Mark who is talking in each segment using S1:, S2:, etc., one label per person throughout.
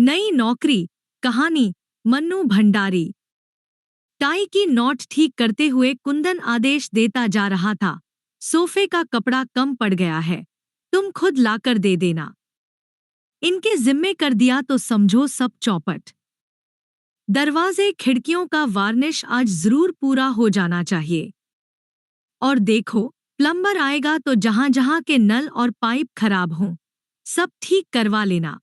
S1: नई नौकरी, कहानी, मन्नू भंडारी। टाई की नॉट ठीक करते हुए कुंदन आदेश देता जा रहा था। सोफे का कपड़ा कम पड़ गया है, तुम खुद लाकर दे देना। इनके जिम्मे कर दिया तो समझो सब चौपट। दरवाजे खिड़कियों का वार्निश आज जरूर पूरा हो जाना चाहिए। और देखो, प्लम्बर आएगा तो जहां जहां के नल और पाइप खराब हों, सब ठीक करवा लेना।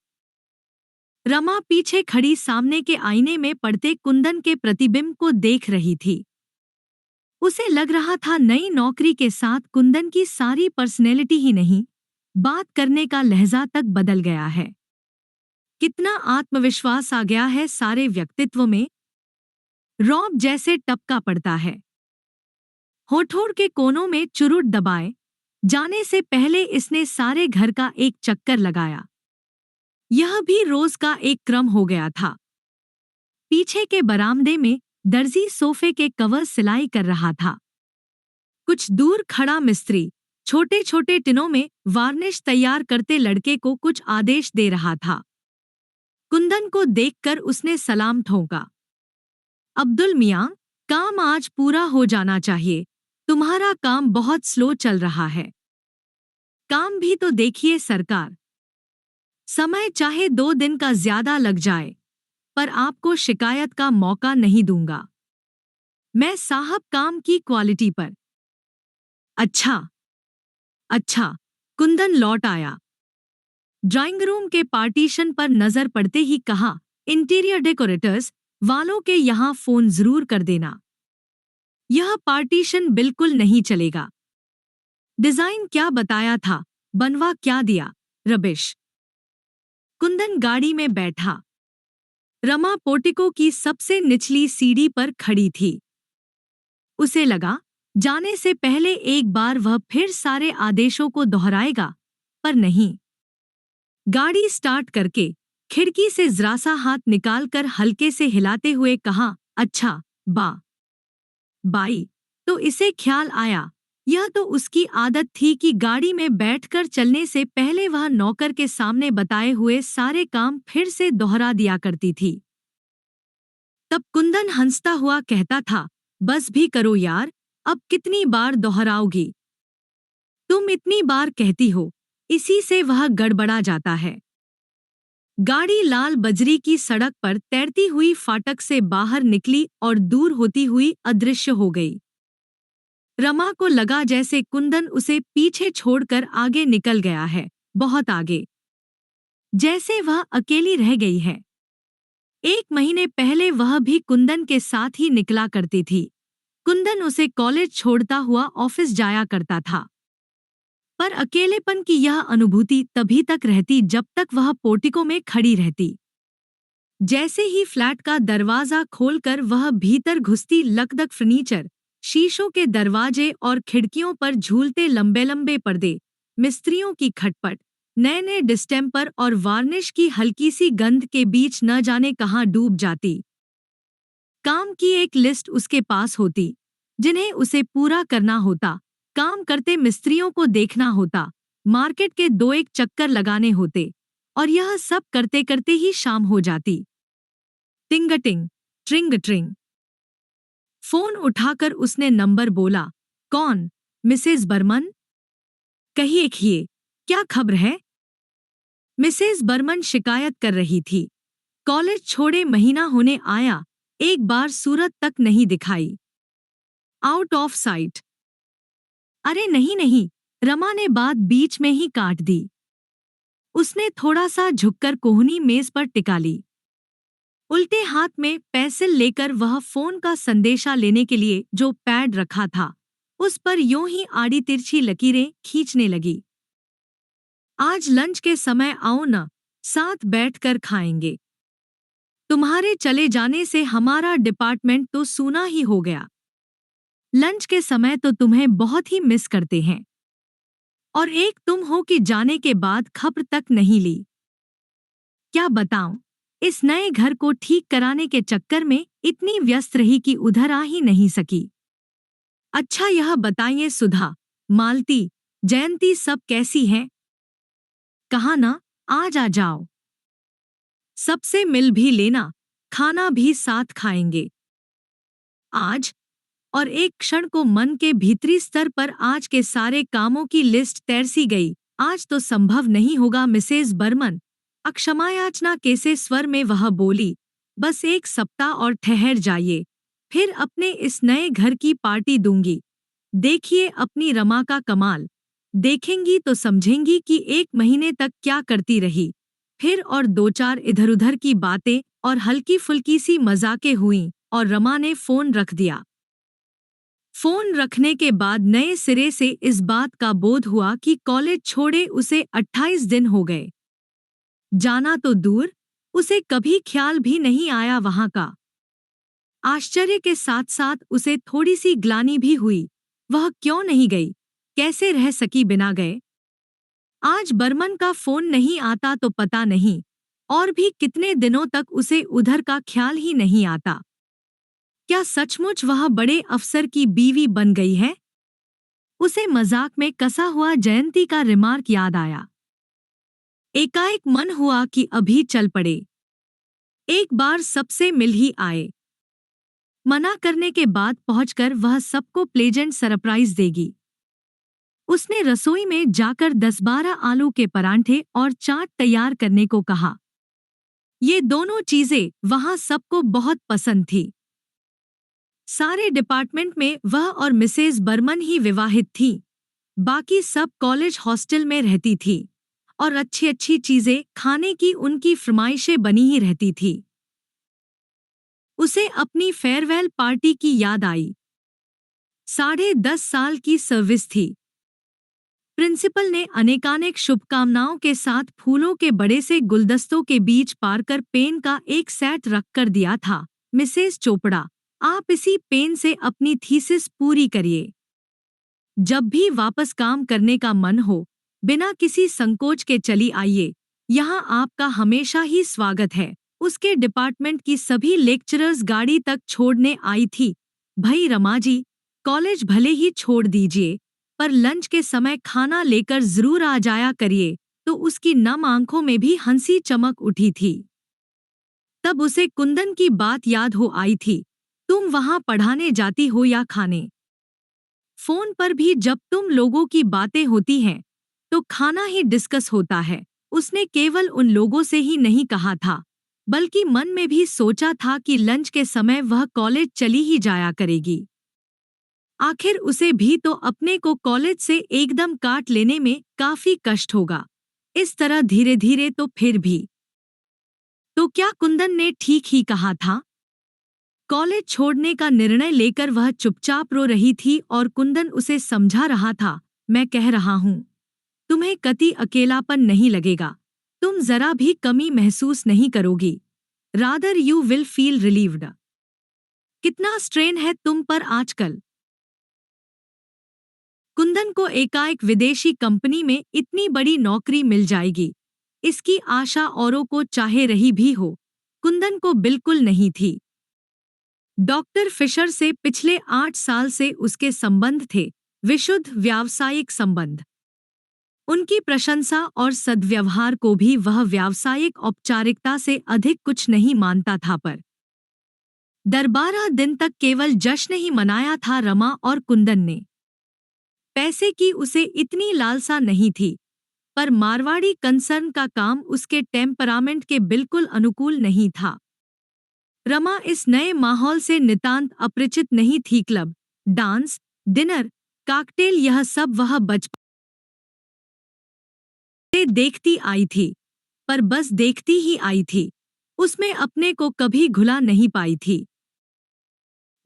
S1: रमा पीछे खड़ी सामने के आईने में पड़ते कुंदन के प्रतिबिंब को देख रही थी। उसे लग रहा था नई नौकरी के साथ कुंदन की सारी पर्सनैलिटी ही नहीं, बात करने का लहजा तक बदल गया है। कितना आत्मविश्वास आ गया है सारे व्यक्तित्व में, रौब जैसे टपका पड़ता है। होठों के कोनों में चुरुट दबाए जाने से पहले इसने सारे घर का एक चक्कर लगाया। यह भी रोज का एक क्रम हो गया था। पीछे के बरामदे में दर्जी सोफे के कवर सिलाई कर रहा था। कुछ दूर खड़ा मिस्त्री छोटे छोटे टिनों में वार्निश तैयार करते लड़के को कुछ आदेश दे रहा था। कुंदन को देखकर उसने सलाम ठोका। अब्दुल मियां, काम आज पूरा हो जाना चाहिए, तुम्हारा काम बहुत स्लो चल रहा है। काम भी तो देखिए सरकार, समय चाहे 2 दिन का ज्यादा लग जाए, पर आपको शिकायत का मौका नहीं दूंगा मैं साहब, काम की क्वालिटी पर। अच्छा अच्छा, कुंदन लौट आया। ड्राइंग रूम के पार्टीशन पर नजर पड़ते ही कहा, इंटीरियर डेकोरेटर्स वालों के यहाँ फोन जरूर कर देना। यह पार्टीशन बिल्कुल नहीं चलेगा। डिजाइन क्या बताया था, बनवा क्या दिया, रबिश। कुंदन गाड़ी में बैठा। रमा पोर्टिको की सबसे निचली सीढ़ी पर खड़ी थी। उसे लगा जाने से पहले एक बार वह फिर सारे आदेशों को दोहराएगा, पर नहीं। गाड़ी स्टार्ट करके खिड़की से जरा सा हाथ निकालकर हल्के से हिलाते हुए कहा, अच्छा बाई। तो इसे ख्याल आया, यह तो उसकी आदत थी कि गाड़ी में बैठकर चलने से पहले वह नौकर के सामने बताए हुए सारे काम फिर से दोहरा दिया करती थी। तब कुंदन हंसता हुआ कहता था, बस भी करो यार, अब कितनी बार दोहराओगी? तुम इतनी बार कहती हो, इसी से वह गड़बड़ा जाता है। गाड़ी लाल बजरी की सड़क पर तैरती हुई फाटक से बाहर निकली और दूर होती हुई अदृश्य हो गई। रमा को लगा जैसे कुंदन उसे पीछे छोड़कर आगे निकल गया है, बहुत आगे, जैसे वह अकेली रह गई है। 1 महीने पहले वह भी कुंदन के साथ ही निकला करती थी। कुंदन उसे कॉलेज छोड़ता हुआ ऑफिस जाया करता था। पर अकेलेपन की यह अनुभूति तभी तक रहती जब तक वह पोर्टिको में खड़ी रहती। जैसे ही फ्लैट का दरवाजा खोलकर वह भीतर घुसती, लकदक फर्नीचर, शीशों के दरवाजे और खिड़कियों पर झूलते लंबे लंबे पर्दे, मिस्त्रियों की खटपट, नए नए डिस्टेम्पर और वार्निश की हल्की सी गंध के बीच न जाने कहाँ डूब जाती। काम की एक लिस्ट उसके पास होती, जिन्हें उसे पूरा करना होता। काम करते मिस्त्रियों को देखना होता, मार्केट के 2-1 चक्कर लगाने होते, और यह सब करते करते ही शाम हो जाती। टिंगटिंग, ट्रिंग ट्रिंग। फोन उठाकर उसने नंबर बोला, कौन? मिसेज बर्मन? कहिए, क्या खबर है? मिसेज बर्मन शिकायत कर रही थी। कॉलेज छोड़े महीना होने आया, एक बार सूरत तक नहीं दिखाई। Out of site. अरे नहीं, रमा ने बात बीच में ही काट दी। उसने थोड़ा सा झुककर कोहनी मेज पर टिका ली। उल्टे हाथ में पेंसिल लेकर वह फोन का संदेशा लेने के लिए जो पैड रखा था, उस पर यूं ही आड़ी तिरछी लकीरें खींचने लगी। आज लंच के समय आओ न, साथ बैठकर खाएंगे। तुम्हारे चले जाने से हमारा डिपार्टमेंट तो सूना ही हो गया। लंच के समय तो तुम्हें बहुत ही मिस करते हैं। और एक तुम हो कि जाने के बाद खबर तक नहीं ली। क्या बताऊं, इस नए घर को ठीक कराने के चक्कर में इतनी व्यस्त रही कि उधर आ ही नहीं सकी। अच्छा यह बताइए सुधा, मालती, जयंती सब कैसी हैं? कहा ना, आज आ जाओ। सबसे मिल भी लेना, खाना भी साथ खाएंगे आज। और एक क्षण को मन के भीतरी स्तर पर आज के सारे कामों की लिस्ट तैरसी गई। आज तो संभव नहीं होगा मिसेज बर्मन, अक्षमायाचना कैसे स्वर में वह बोली। बस एक सप्ताह और ठहर जाइए, फिर अपने इस नए घर की पार्टी दूंगी। देखिए अपनी रमा का कमाल। देखेंगी तो समझेंगी कि 1 महीने तक क्या करती रही। फिर और 2-4 इधर-उधर की बातें और हल्की फुल्की सी मजाकें हुईं और रमा ने फोन रख दिया। फोन रखने के बाद नए सिरे से इस बात का बोध हुआ कि कॉलेज छोड़े उसे 28 दिन हो गए। जाना तो दूर, उसे कभी ख्याल भी नहीं आया वहां का। आश्चर्य के साथ साथ उसे थोड़ी सी ग्लानि भी हुई। वह क्यों नहीं गई, कैसे रह सकी बिना गए। आज बर्मन का फोन नहीं आता तो पता नहीं और भी कितने दिनों तक उसे उधर का ख्याल ही नहीं आता। क्या सचमुच वह बड़े अफसर की बीवी बन गई है? उसे मजाक में कसा हुआ जयंती का रिमार्क याद आया। एकाएक मन हुआ कि अभी चल पड़े, एक बार सबसे मिल ही आए। मना करने के बाद पहुंचकर वह सबको प्लेजेंट सरप्राइज देगी। उसने रसोई में जाकर 10-12 आलू के परांठे और चाट तैयार करने को कहा। ये दोनों चीजें वहां सबको बहुत पसंद थी। सारे डिपार्टमेंट में वह और मिसेज बर्मन ही विवाहित थीं। बाकी सब कॉलेज हॉस्टल में रहती थी और अच्छी अच्छी चीजें खाने की उनकी फरमाइशें बनी ही रहती थी। उसे अपनी फेयरवेल पार्टी की याद आई। 10.5 साल की सर्विस थी। प्रिंसिपल ने अनेकानेक शुभकामनाओं के साथ फूलों के बड़े से गुलदस्तों के बीच पारकर पेन का एक सेट रख कर दिया था। मिसेस चोपड़ा, आप इसी पेन से अपनी थीसिस पूरी करिए। जब भी वापस काम करने का मन हो, बिना किसी संकोच के चली आइए, यहाँ आपका हमेशा ही स्वागत है। उसके डिपार्टमेंट की सभी लेक्चरर्स गाड़ी तक छोड़ने आई थी। भई रमा जी, कॉलेज भले ही छोड़ दीजिए, पर लंच के समय खाना लेकर जरूर आ जाया करिए। तो उसकी नम आंखों में भी हंसी चमक उठी थी। तब उसे कुंदन की बात याद हो आई थी, तुम वहां पढ़ाने जाती हो या खाने? फोन पर भी जब तुम लोगों की बातें होती हैं, तो खाना ही डिस्कस होता है। उसने केवल उन लोगों से ही नहीं कहा था, बल्कि मन में भी सोचा था कि लंच के समय वह कॉलेज चली ही जाया करेगी। आखिर उसे भी तो अपने को कॉलेज से एकदम काट लेने में काफी कष्ट होगा। इस तरह धीरे धीरे तो फिर भी। तो क्या कुंदन ने ठीक ही कहा था? कॉलेज छोड़ने का निर्णय लेकर वह चुपचाप रो रही थी और कुंदन उसे समझा रहा था, मैं कह रहा हूँ, तुम्हें कति अकेलापन नहीं लगेगा, तुम जरा भी कमी महसूस नहीं करोगी। Rather you will feel relieved. कितना स्ट्रेन है तुम पर आजकल। कुंदन को एकाएक विदेशी कंपनी में इतनी बड़ी नौकरी मिल जाएगी, इसकी आशा औरों को चाहे रही भी हो, कुंदन को बिल्कुल नहीं थी। डॉक्टर फिशर से पिछले 8 साल से उसके संबंध थे, विशुद्ध व्यावसायिक संबंध। उनकी प्रशंसा और सद्व्यवहार को भी वह व्यावसायिक औपचारिकता से अधिक कुछ नहीं मानता था, पर 12 दिन तक केवल जश्न ही मनाया था रमा और कुंदन ने। पैसे की उसे इतनी लालसा नहीं थी, पर मारवाड़ी कंसर्न का काम उसके टेम्परामेंट के बिल्कुल अनुकूल नहीं था। रमा इस नए माहौल से नितांत अपरिचित नहीं थी। क्लब, डांस, डिनर, कॉकटेल, यह सब वह बचपन से देखती आई थी, पर बस देखती ही आई थी, उसमें अपने को कभी घुला नहीं पाई थी।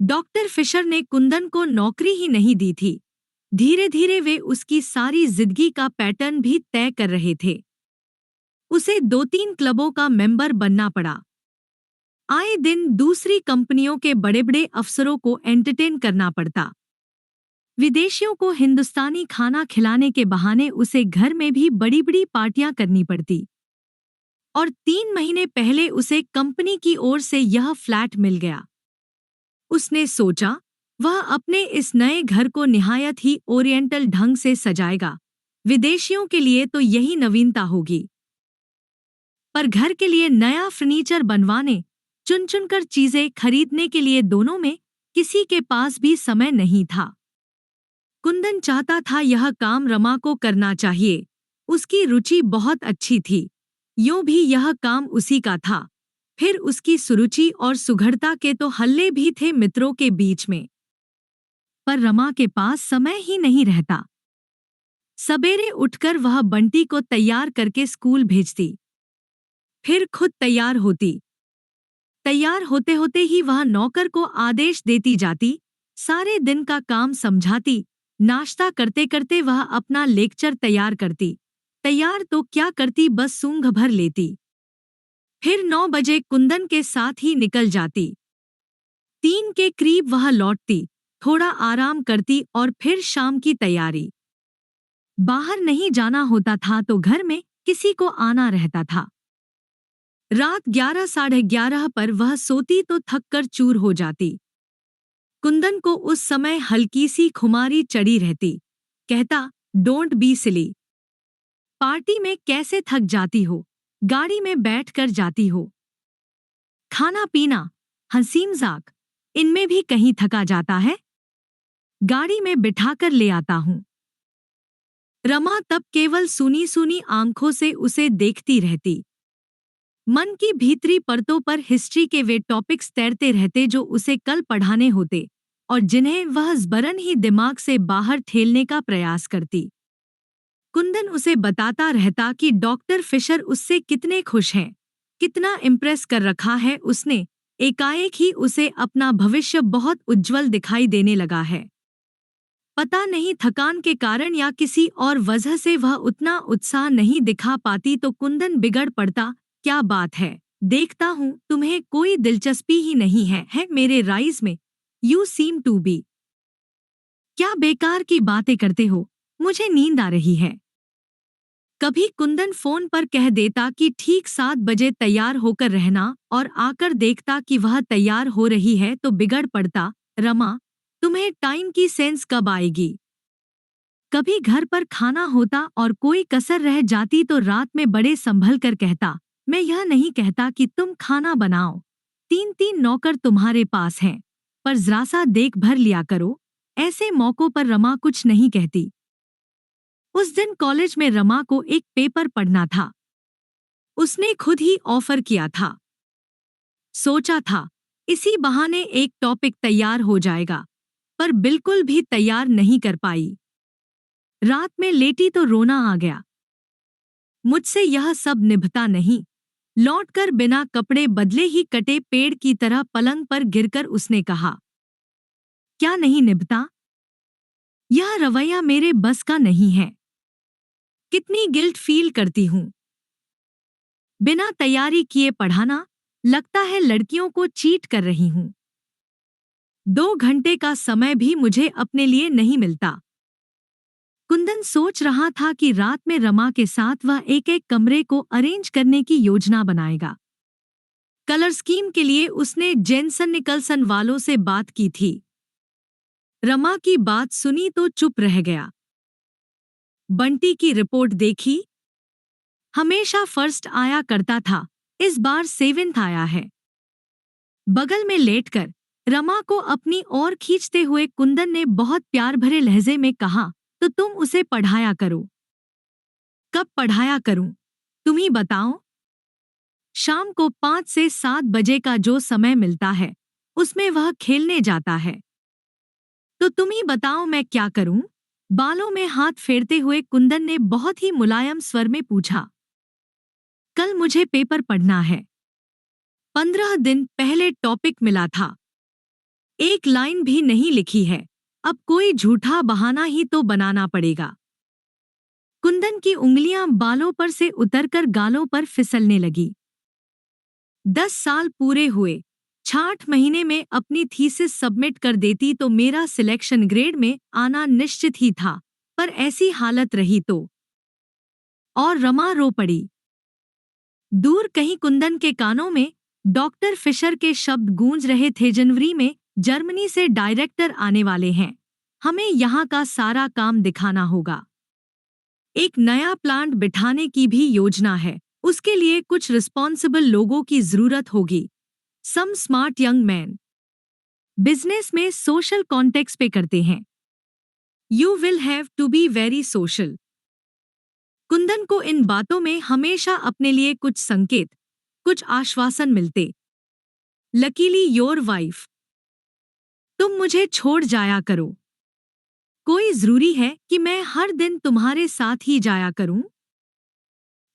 S1: डॉक्टर फिशर ने कुंदन को नौकरी ही नहीं दी थी। धीरे धीरे वे उसकी सारी जिंदगी का पैटर्न भी तय कर रहे थे। उसे 2-3 क्लबों का मेंबर बनना पड़ा। आए दिन दूसरी कंपनियों के बड़े बड़े अफसरों को एंटरटेन करना पड़ता। विदेशियों को हिंदुस्तानी खाना खिलाने के बहाने उसे घर में भी बड़ी बड़ी पार्टियां करनी पड़ती। और 3 महीने पहले उसे कंपनी की ओर से यह फ्लैट मिल गया। उसने सोचा, वह अपने इस नए घर को निहायत ही ओरिएंटल ढंग से सजाएगा। विदेशियों के लिए तो यही नवीनता होगी। पर घर के लिए नया फर्नीचर बनवाने, चुन चुनकर चीजें खरीदने के लिए दोनों में किसी के पास भी समय नहीं था। कुंदन चाहता था यह काम रमा को करना चाहिए। उसकी रुचि बहुत अच्छी थी। यूं भी यह काम उसी का था। फिर उसकी सुरुचि और सुघड़ता के तो हल्ले भी थे मित्रों के बीच में। पर रमा के पास समय ही नहीं रहता। सवेरे उठकर वह बंटी को तैयार करके स्कूल भेजती, फिर खुद तैयार होती। तैयार होते होते ही वह नौकर को आदेश देती जाती, सारे दिन का काम समझाती। नाश्ता करते करते वह अपना लेक्चर तैयार करती। तैयार तो क्या करती, बस सूंघ भर लेती। फिर 9 बजे कुंदन के साथ ही निकल जाती। 3 के करीब वह लौटती, थोड़ा आराम करती और फिर शाम की तैयारी। बाहर नहीं जाना होता था तो घर में किसी को आना रहता था। रात 11 साढ़े 11 पर वह सोती तो थककर चूर हो जाती। कुंदन को उस समय हल्की सी खुमारी चढ़ी रहती। कहता, डोंट बी सिली। पार्टी में कैसे थक जाती हो, गाड़ी में बैठकर जाती हो। खाना पीना, हंसी मजाक, इनमें भी कहीं थका जाता है। गाड़ी में बिठाकर ले आता हूं। रमा तब केवल सूनी सूनी आंखों से उसे देखती रहती। मन की भीतरी परतों पर हिस्ट्री के वे टॉपिक्स तैरते रहते जो उसे कल पढ़ाने होते और जिन्हें वह ज़बरन ही दिमाग से बाहर ठेलने का प्रयास करती। कुंदन उसे बताता रहता कि डॉक्टर फिशर उससे कितने खुश हैं, कितना इम्प्रेस कर रखा है उसने। एकाएक ही उसे अपना भविष्य बहुत उज्जवल दिखाई देने लगा है। पता नहीं थकान के कारण या किसी और वजह से वह उतना उत्साह नहीं दिखा पाती तो कुंदन बिगड़ पड़ता। क्या बात है, देखता हूँ तुम्हें कोई दिलचस्पी ही नहीं है मेरे राइज में। You seem to be. क्या बेकार की बातें करते हो, मुझे नींद आ रही है। कभी कुंदन फोन पर कह देता कि ठीक 7 बजे तैयार होकर रहना और आकर देखता कि वह तैयार हो रही है तो बिगड़ पड़ता। रमा, तुम्हें टाइम की सेंस कब आएगी। कभी घर पर खाना होता और कोई कसर रह जाती तो रात में बड़े संभल कर कहता, मैं यह नहीं कहता कि तुम खाना बनाओ, 3 नौकर तुम्हारे पास हैं, पर जरा सा देख भर लिया करो। ऐसे मौकों पर रमा कुछ नहीं कहती। उस दिन कॉलेज में रमा को एक पेपर पढ़ना था। उसने खुद ही ऑफर किया था। सोचा था इसी बहाने एक टॉपिक तैयार हो जाएगा, पर बिल्कुल भी तैयार नहीं कर पाई। रात में लेटी तो रोना आ गया। मुझसे यह सब निभता नहीं। लौटकर बिना कपड़े बदले ही कटे पेड़ की तरह पलंग पर गिरकर उसने कहा, क्या नहीं निभता। यह रवैया मेरे बस का नहीं है। कितनी गिल्ट फील करती हूँ। बिना तैयारी किए पढ़ाना, लगता है लड़कियों को चीट कर रही हूँ। 2 घंटे का समय भी मुझे अपने लिए नहीं मिलता। कुंदन सोच रहा था कि रात में रमा के साथ वह एक एक कमरे को अरेंज करने की योजना बनाएगा। कलर स्कीम के लिए उसने जेनसन निकलसन वालों से बात की थी। रमा की बात सुनी तो चुप रह गया। बंटी की रिपोर्ट देखी। हमेशा फर्स्ट आया करता था, इस बार 7th आया है। बगल में लेटकर रमा को अपनी ओर खींचते हुए कुंदन ने बहुत प्यार भरे लहजे में कहा, तो तुम उसे पढ़ाया करो। कब पढ़ाया करूं, तुम ही बताओ। शाम को 5 से 7 बजे का जो समय मिलता है उसमें वह खेलने जाता है। तो तुम ही बताओ मैं क्या करूं। बालों में हाथ फेरते हुए कुंदन ने बहुत ही मुलायम स्वर में पूछा। कल मुझे पेपर पढ़ना है। 15 दिन पहले टॉपिक मिला था, एक लाइन भी नहीं लिखी है। अब कोई झूठा बहाना ही तो बनाना पड़ेगा। कुंदन की उंगलियां बालों पर से उतरकर गालों पर फिसलने लगी। 10 साल पूरे हुए, 6 महीने में अपनी थीसिस सबमिट कर देती तो मेरा सिलेक्शन ग्रेड में आना निश्चित ही था, पर ऐसी हालत रही तो। और रमा रो पड़ी। दूर कहीं कुंदन के कानों में डॉक्टर फिशर के शब्द गूंज रहे थे, जनवरी में जर्मनी से डायरेक्टर आने वाले हैं, हमें यहाँ का सारा काम दिखाना होगा। एक नया प्लांट बिठाने की भी योजना है, उसके लिए कुछ रिस्पॉन्सिबल लोगों की जरूरत होगी। Some smart young man business में सोशल कॉन्टेक्स्ट पे करते हैं। You will have to be very social. Kundan को इन बातों में हमेशा अपने लिए कुछ संकेत, कुछ आश्वासन मिलते। Luckily your wife. तुम मुझे छोड़ जाया करो। कोई जरूरी है कि मैं हर दिन तुम्हारे साथ ही जाया करूं?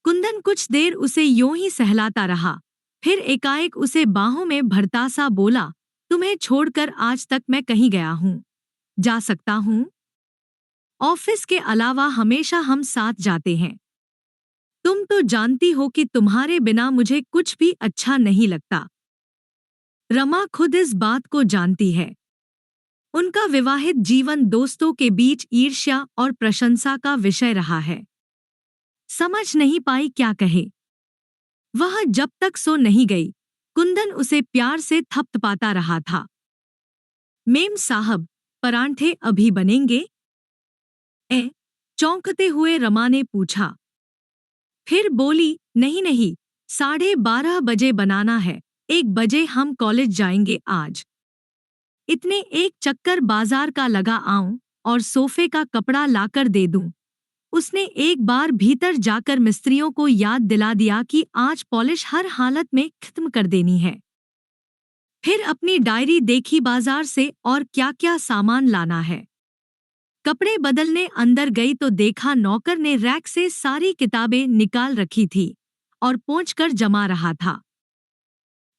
S1: कुंदन कुछ देर उसे यूं ही सहलाता रहा, फिर एकाएक उसे बाहों में भरता सा बोला, तुम्हें छोड़कर आज तक मैं कहीं गया हूं? जा सकता हूं? ऑफिस के अलावा हमेशा हम साथ जाते हैं। तुम तो जानती हो कि तुम्हारे बिना मुझे कुछ भी अच्छा नहीं लगता। रमा खुद इस बात को जानती है। उनका विवाहित जीवन दोस्तों के बीच ईर्ष्या और प्रशंसा का विषय रहा है। समझ नहीं पाई क्या कहे। वह जब तक सो नहीं गई, कुंदन उसे प्यार से थपथपाता रहा था। मेम साहब, परांठे अभी बनेंगे? चौंकते हुए रमा ने पूछा। फिर बोली, नहीं नहीं, 12:30 बजे बनाना है, 1 बजे हम कॉलेज जाएंगे आज। इतने एक चक्कर बाजार का लगा आऊं और सोफे का कपड़ा लाकर दे दूं। उसने एक बार भीतर जाकर मिस्त्रियों को याद दिला दिया कि आज पॉलिश हर हालत में खत्म कर देनी है। फिर अपनी डायरी देखी बाजार से और क्या क्या सामान लाना है। कपड़े बदलने अंदर गई तो देखा नौकर ने रैक से सारी किताबें निकाल रखी थी और पोंछकर जमा रहा था।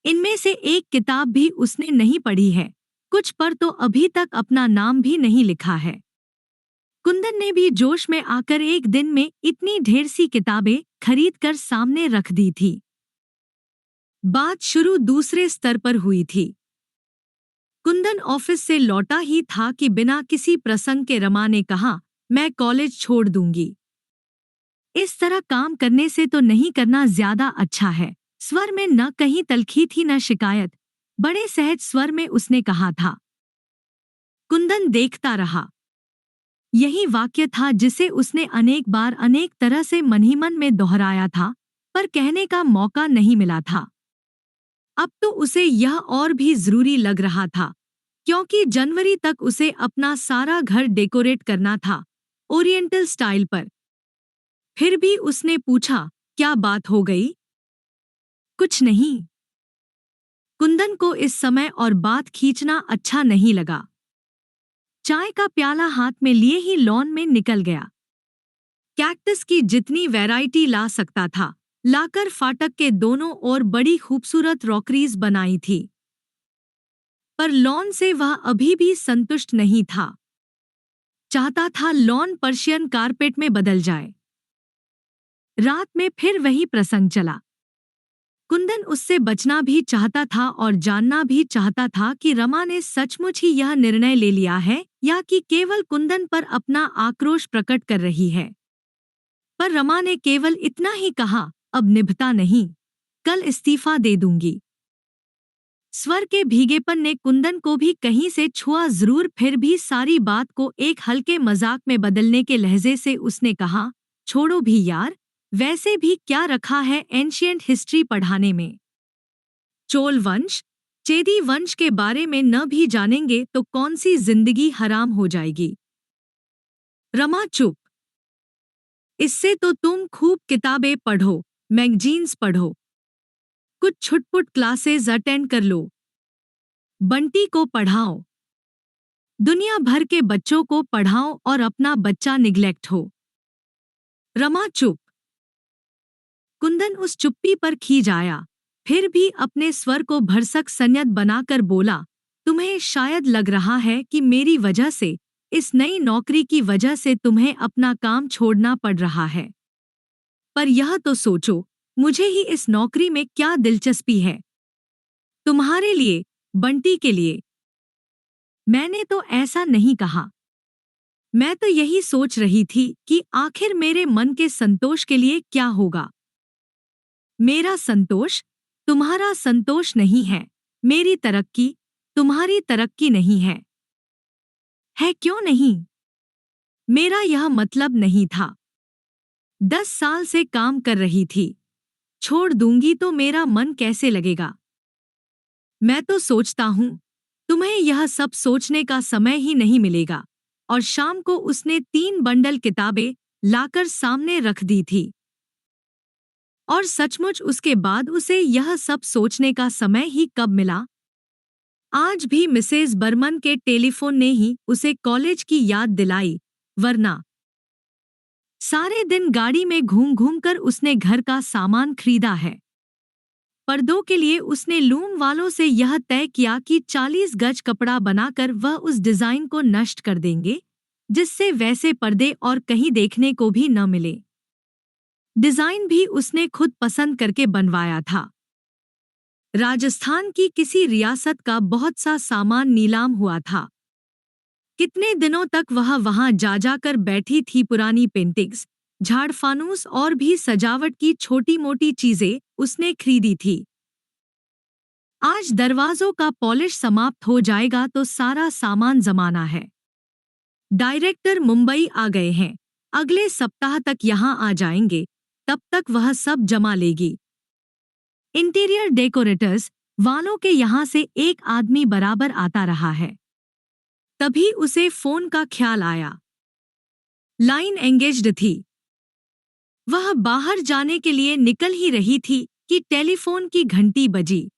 S1: इनमें से एक किताब भी उसने नहीं पढ़ी है, कुछ पर तो अभी तक अपना नाम भी नहीं लिखा है। कुंदन ने भी जोश में आकर एक दिन में इतनी ढेर सी किताबें खरीदकर सामने रख दी थी। बात शुरू दूसरे स्तर पर हुई थी। कुंदन ऑफिस से लौटा ही था कि बिना किसी प्रसंग के रमा ने कहा, मैं कॉलेज छोड़ दूंगी। इस तरह काम करने से तो नहीं करना ज्यादा अच्छा है। स्वर में न कहीं तलखी थी न शिकायत, बड़े सहज स्वर में उसने कहा था। कुंदन देखता रहा। यही वाक्य था जिसे उसने अनेक बार अनेक तरह से मन ही मन में दोहराया था, पर कहने का मौका नहीं मिला था। अब तो उसे यह और भी जरूरी लग रहा था, क्योंकि जनवरी तक उसे अपना सारा घर डेकोरेट करना था, ओरिएंटल स्टाइल पर। फिर भी उसने पूछा, क्या बात हो गई? कुछ नहीं। कुंदन को इस समय और बात खींचना अच्छा नहीं लगा। चाय का प्याला हाथ में लिए ही लॉन में निकल गया। कैक्टस की जितनी वैरायटी ला सकता था, लाकर फाटक के दोनों ओर बड़ी खूबसूरत रॉकरीज बनाई थी। पर लॉन से वह अभी भी संतुष्ट नहीं था। चाहता था लॉन पर्शियन कारपेट में बदल जाए। रात में फिर वही प्रसंग चला। कुंदन उससे बचना भी चाहता था और जानना भी चाहता था कि रमा ने सचमुच ही यह निर्णय ले लिया है या कि केवल कुंदन पर अपना आक्रोश प्रकट कर रही है। पर रमा ने केवल इतना ही कहा, अब निभता नहीं, कल इस्तीफा दे दूंगी। स्वर के भीगेपन ने कुंदन को भी कहीं से छुआ जरूर, फिर भी सारी बात को एक हल्के मजाक में बदलने के लहजे से उसने कहा, छोड़ो भी यार, वैसे भी क्या रखा है एंशिएंट हिस्ट्री पढ़ाने में। चोल वंश, चेदी वंश के बारे में न भी जानेंगे तो कौन सी जिंदगी हराम हो जाएगी। रमा चुप। इससे तो तुम खूब किताबें पढ़ो, मैगजीन्स पढ़ो, कुछ छुटपुट क्लासेस अटेंड कर लो, बंटी को पढ़ाओ, दुनिया भर के बच्चों को पढ़ाओ और अपना बच्चा निग्लेक्ट हो। रमा चुप। कुंदन उस चुप्पी पर खींच आया, फिर भी अपने स्वर को भरसक संयत बनाकर बोला, तुम्हें शायद लग रहा है कि मेरी वजह से, इस नई नौकरी की वजह से तुम्हें अपना काम छोड़ना पड़ रहा है। पर यह तो सोचो, मुझे ही इस नौकरी में क्या दिलचस्पी है? तुम्हारे लिए, बंटी के लिए। मैंने तो ऐसा नहीं कहा। मैं तो यही सोच रही थी कि आखिर मेरे मन के संतोष के लिए क्या होगा। मेरा संतोष तुम्हारा संतोष नहीं है, मेरी तरक्की तुम्हारी तरक्की नहीं है। है क्यों नहीं? मेरा यह मतलब नहीं था। 10 साल से काम कर रही थी, छोड़ दूंगी तो मेरा मन कैसे लगेगा? मैं तो सोचता हूँ तुम्हें यह सब सोचने का समय ही नहीं मिलेगा। और शाम को उसने 3 बंडल किताबें लाकर सामने रख दी थी। और सचमुच उसके बाद उसे यह सब सोचने का समय ही कब मिला? आज भी मिसेज बर्मन के टेलीफोन ने ही उसे कॉलेज की याद दिलाई, वरना सारे दिन गाड़ी में घूम घूम कर उसने घर का सामान खरीदा है। पर्दों के लिए उसने लूम वालों से यह तय किया कि 40 गज कपड़ा बनाकर वह उस डिजाइन को नष्ट कर देंगे, जिससे वैसे पर्दे और कहीं देखने को भी न मिले। डिजाइन भी उसने खुद पसंद करके बनवाया था। राजस्थान की किसी रियासत का बहुत सा सामान नीलाम हुआ था। कितने दिनों तक वह वहां जा जाकर बैठी थी। पुरानी पेंटिंग्स, झाड़ फानूस और भी सजावट की छोटी मोटी चीजें उसने खरीदी थी। आज दरवाजों का पॉलिश समाप्त हो जाएगा तो सारा सामान जमाना है। डायरेक्टर मुंबई आ गए हैं, अगले सप्ताह तक यहाँ आ जाएंगे, तब तक वह सब जमा लेगी। इंटीरियर डेकोरेटर्स वालों के यहाँ से एक आदमी बराबर आता रहा है। तभी उसे फोन का ख्याल आया। लाइन एंगेज्ड थी। वह बाहर जाने के लिए निकल ही रही थी कि टेलीफोन की घंटी बजी।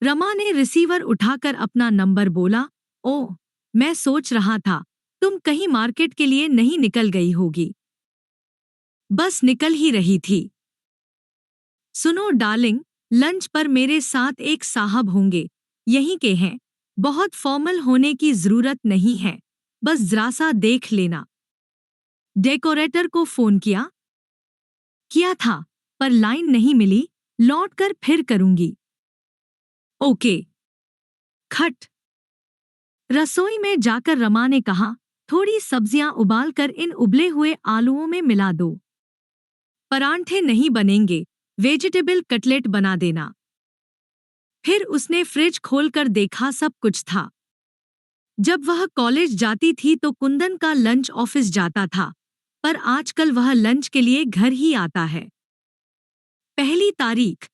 S1: रमा ने रिसीवर उठाकर अपना नंबर बोला। ओह, मैं सोच रहा था तुम कहीं मार्केट के लिए नहीं निकल गई होगी। बस निकल ही रही थी। सुनो डार्लिंग, लंच पर मेरे साथ एक साहब होंगे, यहीं के हैं। बहुत फॉर्मल होने की जरूरत नहीं है, बस जरा सा देख लेना। डेकोरेटर को फोन किया था, पर लाइन नहीं मिली, लौट कर फिर करूंगी। ओके। खट। रसोई में जाकर रमा ने कहा, थोड़ी सब्जियां उबालकर इन उबले हुए आलूओं में मिला दो। परांठे नहीं बनेंगे, वेजिटेबल कटलेट बना देना। फिर उसने फ्रिज खोलकर देखा, सब कुछ था। जब वह कॉलेज जाती थी तो कुंदन का लंच ऑफिस जाता था, पर आजकल वह लंच के लिए घर ही आता है। 1 तारीख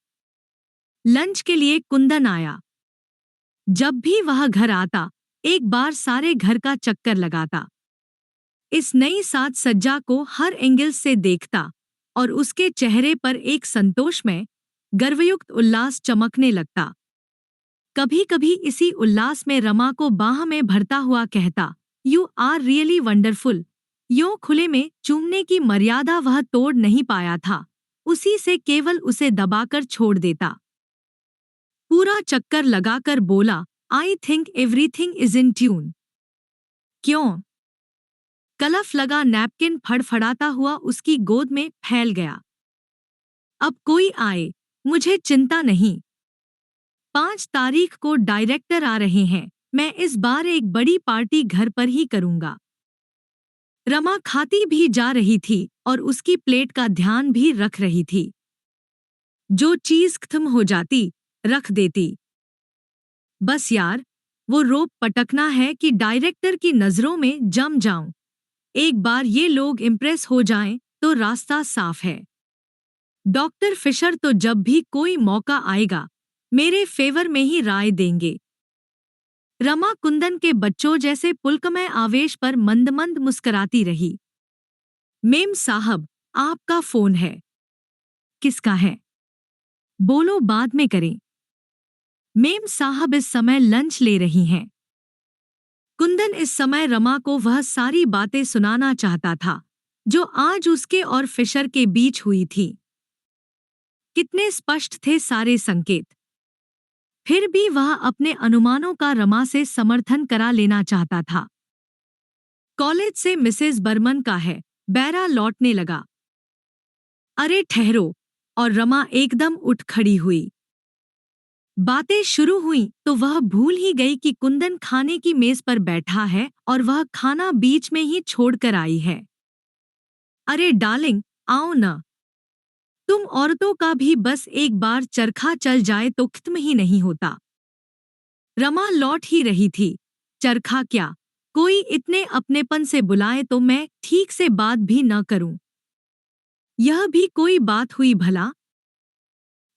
S1: लंच के लिए कुंदन आया। जब भी वह घर आता, एक बार सारे घर का चक्कर लगाता। इस नई साज सज्जा को हर एंगल से देखता और उसके चेहरे पर एक संतोषमय, गर्वयुक्त उल्लास चमकने लगता। कभी कभी इसी उल्लास में रमा को बाह में भरता हुआ कहता, यू आर रियली वंडरफुल। यों खुले में चूमने की मर्यादा वह तोड़ नहीं पाया था, उसी से केवल उसे दबाकर छोड़ देता। पूरा चक्कर लगाकर बोला, I think everything is in tune. क्यों? कलफ लगा नैपकिन फड़फड़ाता हुआ उसकी गोद में फैल गया। अब कोई आए, मुझे चिंता नहीं। 5 तारीख को डायरेक्टर आ रहे हैं, मैं इस बार एक बड़ी पार्टी घर पर ही करूंगा। रमा खाती भी जा रही थी और उसकी प्लेट का ध्यान भी रख रही थी। जो चीज खत्म हो जाती, रख देती। बस यार, वो रोप पटकना है कि डायरेक्टर की नजरों में जम जाऊं। एक बार ये लोग इम्प्रेस हो जाएं तो रास्ता साफ है। डॉक्टर फिशर तो जब भी कोई मौका आएगा, मेरे फेवर में ही राय देंगे। रमा कुंदन के बच्चों जैसे पुलकमय आवेश पर मंद मंद मुस्कराती रही। मेम साहब, आपका फोन है। किसका है? बोलो, बाद में करें। मेम साहब इस समय लंच ले रही हैं। कुंदन इस समय रमा को वह सारी बातें सुनाना चाहता था जो आज उसके और फिशर के बीच हुई थी। कितने स्पष्ट थे सारे संकेत। फिर भी वह अपने अनुमानों का रमा से समर्थन करा लेना चाहता था। कॉलेज से मिसेस बर्मन का है, बैरा लौटने लगा। अरे ठहरो, और रमा एकदम उठ खड़ी हुई। बातें शुरू हुई तो वह भूल ही गई कि कुंदन खाने की मेज पर बैठा है और वह खाना बीच में ही छोड़कर आई है। अरे डार्लिंग, आओ न। तुम औरतों का भी बस एक बार चरखा चल जाए तो खत्म ही नहीं होता। रमा लौट ही रही थी। चरखा क्या, कोई इतने अपनेपन से बुलाए तो मैं ठीक से बात भी न करूं। यह भी कोई बात हुई भला?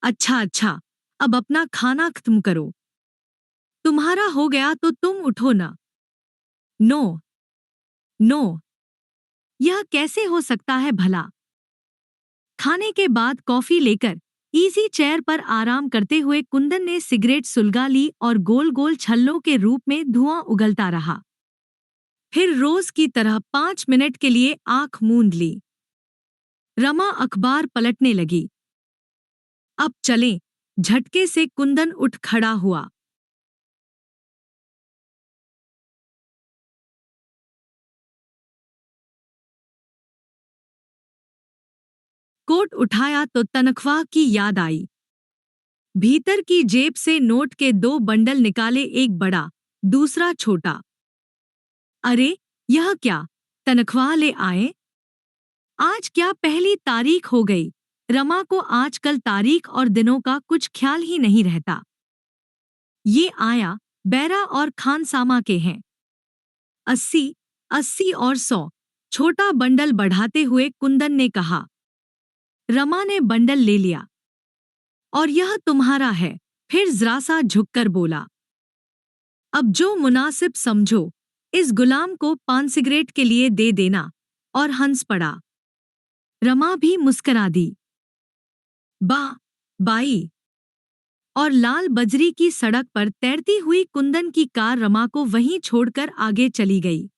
S1: अच्छा अच्छा, अब अपना खाना खत्म करो। तुम्हारा हो गया तो तुम उठो ना। नो, नो, यह कैसे हो सकता है भला? खाने के बाद कॉफी लेकर इजी चेयर पर आराम करते हुए कुंदन ने सिगरेट सुलगा ली और गोल गोल छल्लों के रूप में धुआं उगलता रहा। फिर रोज की तरह 5 मिनट के लिए आंख मूंद ली। रमा अखबार पलटने लगी। अब चलें। झटके से कुंदन उठ खड़ा हुआ। कोट उठाया तो तनख्वाह की याद आई। भीतर की जेब से नोट के 2 बंडल निकाले, एक बड़ा, दूसरा छोटा। अरे, यह क्या? तनख्वाह ले आए? आज क्या पहली तारीख हो गई? रमा को आजकल तारीख और दिनों का कुछ ख्याल ही नहीं रहता। ये आया, बैरा और खानसामा के हैं। 80, 80 और 100। छोटा बंडल बढ़ाते हुए कुंदन ने कहा। रमा ने बंडल ले लिया। और यह तुम्हारा है? फिर जरा सा झुककर बोला। अब जो मुनासिब समझो, इस गुलाम को 5 सिगरेट के लिए दे देना। और हंस पड़ा। रमा भी मुस्करा दी। वाह, बाई। और लाल बजरी की सड़क पर तैरती हुई कुंदन की कार रमा को वहीं छोड़कर आगे चली गई।